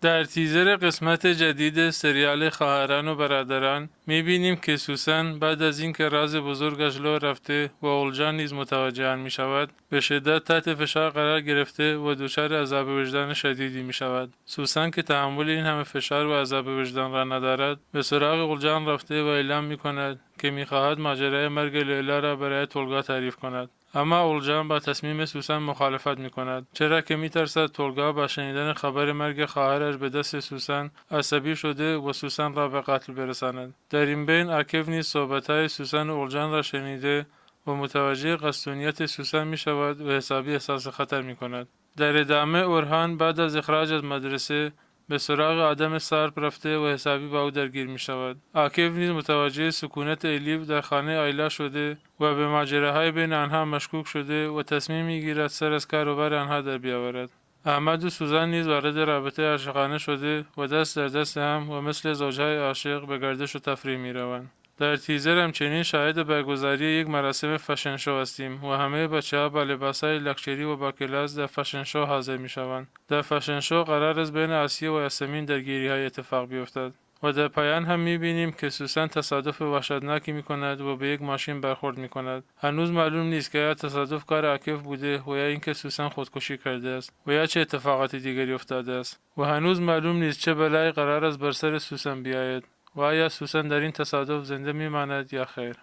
در تیزر قسمت جدید سریال خواهران و برادران میبینیم که سوسن بعد از اینکه راز بزرگش لو رفته و اولجان نیز متوجه آن میشود به شدت تحت فشار قرار گرفته و دچار عذاب وجدان شدیدی میشود. سوسن که تحمل این همه فشار و عذاب وجدان را ندارد به سراغ اولجان رفته و اعلام میکند که میخواهد ماجرای مرگ لیلا را برای تولگا تعریف کند. اما اولجان با تصمیم سوسن مخالفت می کند، چرا که می ترسد تولگا با شنیدن خبر مرگ خواهرش به دست سوسن عصبی شده و سوسن را به قتل برساند. در این بین آکیف نیز صحبت‌های سوسن و اولجان را شنیده و متوجه قصدونیت سوسن می شود و حسابی احساس خطر می کند. در ادامه اورهان بعد از اخراج از مدرسه به سراغ آدم سارپ رفته و حسابی با او درگیر می شود. آکیف نیز متوجه سکونت الیف در خانه آیلا شده و به ماجراهای بین آنها مشکوک شده و تصمیم می گیرد سر از کار و بر آنها در بیاورد. احمد و سوزان نیز وارد رابطه عاشقانه شده و دست در دست هم و مثل زوجهای عاشق به گردش و تفریح می روند. در تیزر همچنین شاهد برگزاری یک مراسم فشن شو هستیم و همه بچه‌ها با لباسهای لکچری و با کلاس در فشن شو حاضر می‌شوند. در فشن شو قرار است بین آسیا و یاسمین درگیری‌های اتفاق بیفتد و در پایان هم می‌بینیم که سوسن تصادف وحشتناکی می‌کند و به یک ماشین برخورد می‌کند. هنوز معلوم نیست که یا تصادف کار عاکف بوده و یا اینکه سوسن خودکشی کرده است و یا چه اتفاقات دیگری افتاده است و هنوز معلوم نیست چه بلایی قرار است بر سر سوسن بیاید و آیا سوسن در این تصادف زنده میماند یا خیر.